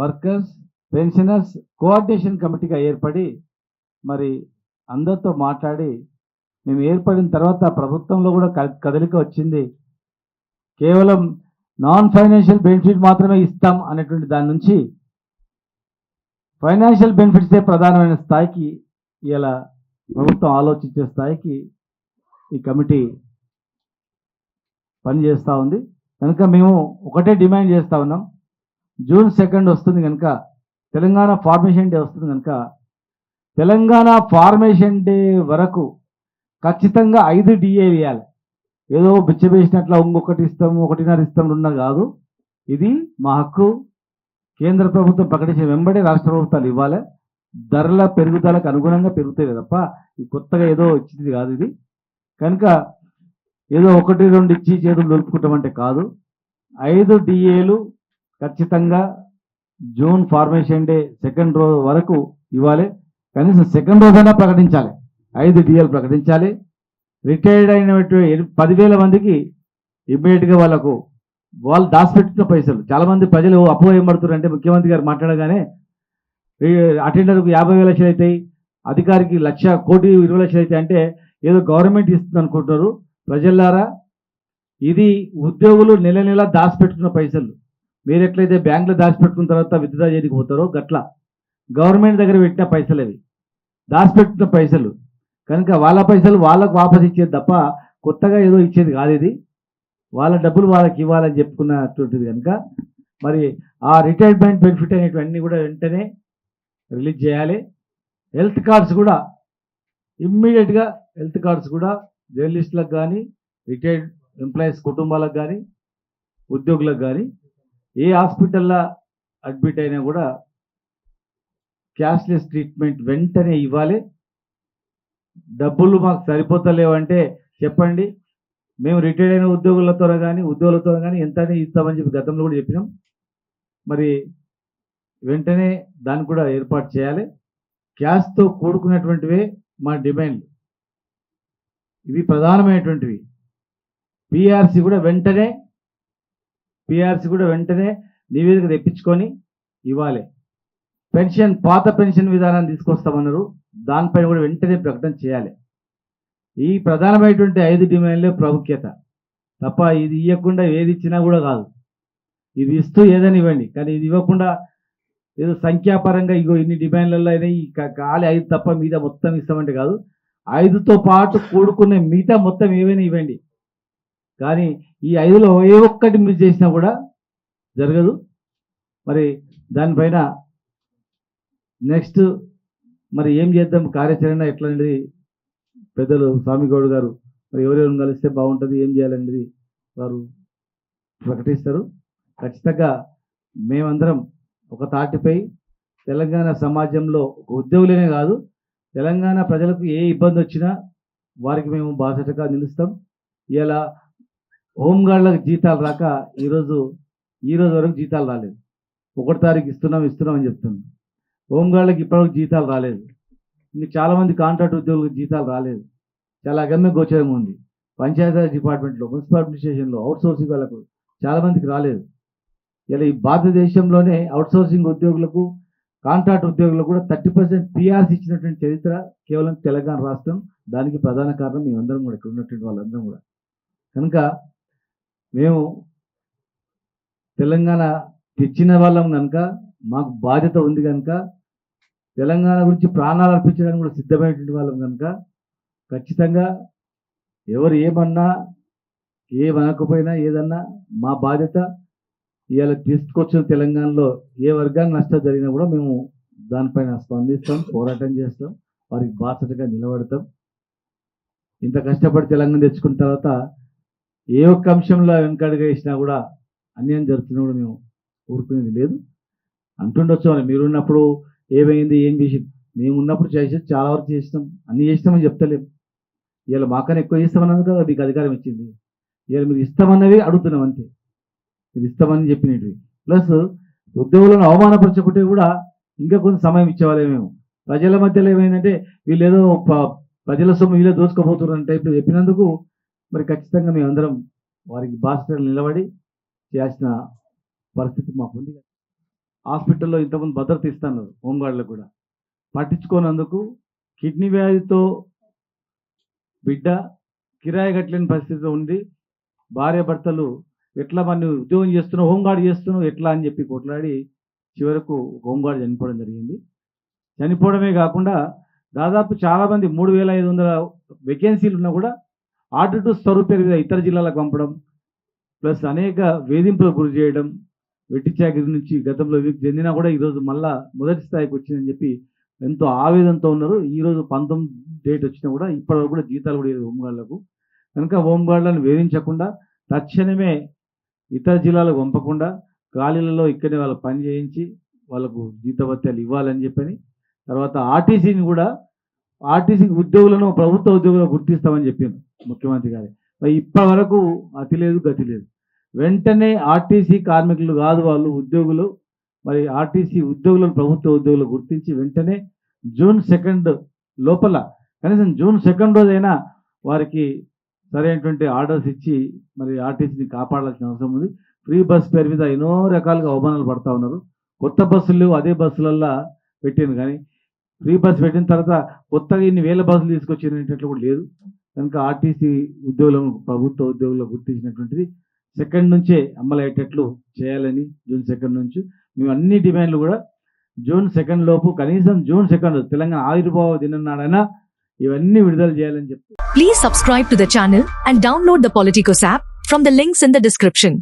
Workers pensioners coordination కమిటీగా ఏర్పడి మరి అందరితో మాట్లాడి మేము ఏర్పడిన తర్వాత ప్రభుత్వంలో కూడా కదలిక వచ్చింది. కేవలం నాన్ ఫైనాన్షియల్ బెనిఫిట్ మాత్రమే ఇస్తాం అనేటువంటి దాని నుంచి ఫైనాన్షియల్ బెనిఫిట్సే ప్రధానమైన స్థాయికి ఇలా ప్రభుత్వం ఆలోచించే స్థాయికి ఈ కమిటీ పనిచేస్తూ ఉంది. కనుక మేము ఒకటే డిమాండ్ చేస్తూ ఉన్నాం. జూన్ 2 వస్తుంది కనుక తెలంగాణ ఫార్మేషన్ డే వస్తుంది కనుక తెలంగాణ ఫార్మేషన్ డే వరకు ఖచ్చితంగా 5 DA వేయాలి. ఏదో బిచ్చబేసినట్ల ఇంకొకటి ఇస్తాం 1.5 ఇస్తాం 2 కాదు. ఇది మా హక్కు. కేంద్ర ప్రభుత్వం ప్రకటించిన వెంబడే రాష్ట్ర ప్రభుత్వాలు ఇవ్వాలి. ధరల పెరుగుదలకు అనుగుణంగా పెరుగుతాయి తప్ప ఇది కొత్తగా ఏదో ఇచ్చింది కాదు ఇది. కనుక ఏదో 1-2 ఇచ్చి చేతులు దొరుకుకుంటామంటే కాదు. 5 DAలు ఖచ్చితంగా జూన్ ఫార్మేషన్ డే 2nd రోజు వరకు ఇవ్వాలి. కనీసం 2nd రోజైనా ప్రకటించాలి. 5 DAలు ప్రకటించాలి. రిటైర్డ్ అయినటువంటి 10,000 మందికి ఇమ్మీడియట్గా వాళ్ళు దాచిపెట్టిన పైసలు చాలామంది ప్రజలు అపోహ ఏం పడుతున్నారు అంటే ముఖ్యమంత్రి గారు మాట్లాడగానే అటెండర్కు 50,000 లక్షలు అవుతాయి, అధికారికి 1,20,00,000 అవుతాయి అంటే ఏదో గవర్నమెంట్ ఇస్తుంది అనుకుంటున్నారు. ప్రజలారా, ఇది ఉద్యోగులు నెల నెల దాచిపెట్టుకున్న పైసలు. మీరు ఎట్లయితే బ్యాంకులో దాచిపెట్టుకున్న తర్వాత విత్డ్రా చేయడానికి పోతారో గట్ల గవర్నమెంట్ దగ్గర పెట్టిన పైసలు అవి దాచిపెట్టుకున్న పైసలు. కనుక వాళ్ళ పైసలు వాళ్ళకు వాపసు ఇచ్చేది తప్ప కొత్తగా ఏదో ఇచ్చేది కాదు. ఇది వాళ్ళ డబ్బులు వాళ్ళకి ఇవ్వాలని చెప్పుకున్నటువంటిది. కనుక మరి ఆ రిటైర్మెంట్ బెనిఫిట్ అనేటివన్నీ కూడా వెంటనే రిలీజ్ చేయాలి. హెల్త్ కార్డ్స్ కూడా ఇమ్మీడియట్గా హెల్త్ కార్డ్స్ కూడా జర్నలిస్టులకు కానీ రిటైర్డ్ ఎంప్లాయీస్ కుటుంబాలకు కానీ ఉద్యోగులకు కానీ ఏ హాస్పిటల్లో అడ్మిట్ అయినా కూడా క్యాష్లెస్ ట్రీట్మెంట్ వెంటనే ఇవ్వాలి. డబ్బులు మాకు సరిపోతలేవంటే చెప్పండి, మేము రిటైర్డ్ అయిన ఉద్యోగులతో కానీ ఎంత ఇస్తామని చెప్పి గతంలో కూడా చెప్పినాం. మరి వెంటనే దాన్ని కూడా ఏర్పాటు చేయాలి. క్యాష్తో కూడుకున్నటువంటివే మా డిమాండ్లు, ఇవి ప్రధానమైనటువంటివి. పిఆర్సీ కూడా వెంటనే నివేదిక తెప్పించుకొని ఇవ్వాలి. పాత పెన్షన్ విధానాన్ని తీసుకొస్తామన్నారు, దానిపైన కూడా వెంటనే ప్రకటన చేయాలి. ఈ ప్రధానమైనటువంటి 5 డిమాండ్లే ప్రాముఖ్యత తప్ప ఇది ఇవ్వకుండా ఏది ఇచ్చినా కూడా కాదు. ఇది ఇస్తూ ఏదని ఇవ్వండి, కానీ ఇది ఇవ్వకుండా ఏదో సంఖ్యాపరంగా ఇగో ఇన్ని డిమాండ్లలో అయినా ఈ ఖాళీ 5 తప్ప మిగతా మొత్తం ఇస్తామంటే కాదు. 5తో పాటు కూడుకునే మిగతా మొత్తం ఏవైనా ఇవ్వండి, కానీ ఈ 5లో ఏ ఒక్కటి మీరు చేసినా కూడా జరగదు. మరి దానిపైన నెక్స్ట్ మరి ఏం చేద్దాం, కార్యాచరణ ఎట్లా అనేది పెద్దలు స్వామిగౌడ్ గారు మరి ఎవరెవరిని కలిస్తే బాగుంటుంది, ఏం చేయాలనేది వారు ప్రకటిస్తారు. ఖచ్చితంగా మేమందరం ఒక తాటిపై తెలంగాణ సమాజంలో ఉద్యోగులనే కాదు తెలంగాణ ప్రజలకు ఏ ఇబ్బంది వచ్చినా వారికి మేము బాసటగా నిలుస్తాం. ఇలా హోంగార్డులకు జీతాలు రాక ఈరోజు వరకు జీతాలు రాలేదు. 1 తారీఖు ఇస్తున్నామని చెప్తున్నాం. హోంగార్డులకు ఇప్పటివరకు జీతాలు రాలేదు. ఇంకా చాలామంది కాంట్రాక్ట్ ఉద్యోగులకు జీతాలు రాలేదు. చాలా అగమ్య గోచరంగా ఉంది. పంచాయతీరాజ్ డిపార్ట్మెంట్లో, మున్సిపల్ అడ్మినిస్ట్రేషన్లో అవుట్సోర్సింగ్ వాళ్ళకు చాలామందికి రాలేదు. ఇలా ఈ భారతదేశంలోనే అవుట్సోర్సింగ్ ఉద్యోగులకు కాంట్రాక్ట్ ఉద్యోగులకు కూడా 30% పిఆర్సీ ఇచ్చినటువంటి చరిత్ర కేవలం తెలంగాణ రాష్ట్రం. దానికి ప్రధాన కారణం మేమందరం కూడా, ఇక్కడ ఉన్నటువంటి వాళ్ళందరం కూడా. కనుక మేము తెలంగాణ తెచ్చిన వాళ్ళం కనుక మాకు బాధ్యత ఉంది కనుక తెలంగాణ గురించి ప్రాణాలు అర్పించడానికి కూడా సిద్ధమైనటువంటి వాళ్ళం కనుక ఖచ్చితంగా ఎవరు ఏమన్నా ఏమనకపోయినా ఏదన్నా మా బాధ్యత. ఇవాళ తీసుకొచ్చిన తెలంగాణలో ఏ వర్గానికి నష్టం జరిగినా కూడా మేము దానిపైన స్పందిస్తాం, పోరాటం చేస్తాం, వారికి బాధ్యతగా నిలబడతాం. ఇంత కష్టపడి తెలంగాణ తెచ్చుకున్న తర్వాత ఏ ఒక్క అంశంలో వెనకడుగా వేసినా కూడా అన్యాయం జరుగుతున్నా కూడా మేము ఊరుకునేది లేదు. అంటుండొచ్చు అని మీరున్నప్పుడు ఏమైంది ఏం చేసి, మేము ఉన్నప్పుడు చేసి చాలా వరకు చేసినాం, అన్ని చేసినామని చెప్తలేము. ఇవాళ మాకన్నా ఎక్కువ చేస్తామన్నది కదా మీకు అధికారం ఇచ్చింది. ఇవాళ మీరు ఇస్తామన్నవి అడుగుతున్నాం అంతే, మీరు ఇస్తామని చెప్పినవి. ప్లస్ ఉద్యోగులను అవమానపరచకుంటే కూడా ఇంకా కొంత సమయం ఇచ్చేవాళ్ళే. మేము ప్రజల మధ్యలో ఏమైందంటే వీళ్ళు ఏదో ప్రజల సొమ్ము వీళ్ళే దోసుకోబోతున్నారు అంటే ఇప్పుడు చెప్పినందుకు మరి ఖచ్చితంగా మేమందరం వారికి బాధ్యతలు నిలబడి చేయాల్సిన పరిస్థితి మాకుంది. హాస్పిటల్లో ఇంతకుముందు భద్రత ఇస్తున్నారు హోంగార్డులకు కూడా, పట్టించుకోనందుకు కిడ్నీ వ్యాధితో బిడ్డ కిరాయి కట్టలేని పరిస్థితిలో ఉంది. భార్య భర్తలు ఎట్లా మనం ఉద్యోగం చేస్తున్నావు, హోంగార్డ్ చేస్తున్నావు ఎట్లా అని చెప్పి కొట్లాడి చివరకు హోంగార్డ్ చనిపోవడం జరిగింది. చనిపోవడమే కాకుండా దాదాపు చాలామంది 3,500 వేకెన్సీలు ఉన్నా కూడా ఆర్డర్ టు సర్వ్ పేరు మీద ఇతర జిల్లాలకు పంపడం, ప్లస్ అనేక వేధింపులకు గురి చేయడం, వెట్టి చాకిరి నుంచి గతంలో చెందినా కూడా ఈరోజు మళ్ళా మొదటి స్థాయికి వచ్చిందని చెప్పి ఎంతో ఆవేదనతో ఉన్నారు. ఈరోజు 19 డేట్ వచ్చినా కూడా ఇప్పటివరకు కూడా జీతాలు కూడా హోంగార్డులకు. కనుక హోంగార్డులను వేధించకుండా తక్షణమే ఇతర జిల్లాలకు పంపకుండా ఖాళీలలో ఇక్కడే వాళ్ళ పని చేయించి వాళ్ళకు జీతభత్యాలు ఇవ్వాలని చెప్పని, తర్వాత ఆర్టీసీని కూడా ఆర్టీసీ ఉద్యోగులను ప్రభుత్వ ఉద్యోగులను గుర్తిస్తామని చెప్పింది ముఖ్యమంత్రి గారు. మరి ఇప్పటి వరకు అతి లేదు గతి లేదు. వెంటనే ఆర్టీసీ కార్మికులు కాదు వాళ్ళు ఉద్యోగులు, మరి ఆర్టీసీ ఉద్యోగులను ప్రభుత్వ ఉద్యోగులు గుర్తించి వెంటనే జూన్ 2 లోపల కనీసం జూన్ 2 రోజైనా వారికి సరైనటువంటి ఆర్డర్స్ ఇచ్చి మరి ఆర్టీసీని కాపాడాల్సిన అవసరం ఉంది. ఫ్రీ బస్ పేరు మీద ఎన్నో రకాలుగా అవమానాలు పడతా ఉన్నారు. కొత్త బస్సులు అదే బస్సులల్లో పెట్టింది, కానీ ఫ్రీ బస్ పెట్టిన తర్వాత కొత్తగా ఇన్ని వేల బస్సులు తీసుకొచ్చినట్లు కూడా లేదు. కనుక ఆర్టీసీ ఉద్యోగులను ప్రభుత్వ ఉద్యోగులు గుర్తించినటువంటిది 2 నుంచే అమలయ్యేటట్లు చేయాలని జూన్ 2 నుంచి మేము అన్ని డిమాండ్లు కూడా జూన్ 2 లోపు, కనీసం జూన్ 2 తెలంగాణ ఆవిర్భావ దినం నాడైనా ఇవన్నీ విడుదల చేయాలని చెప్పి. Please subscribe to the channel and download the Politicos app from the links in the description.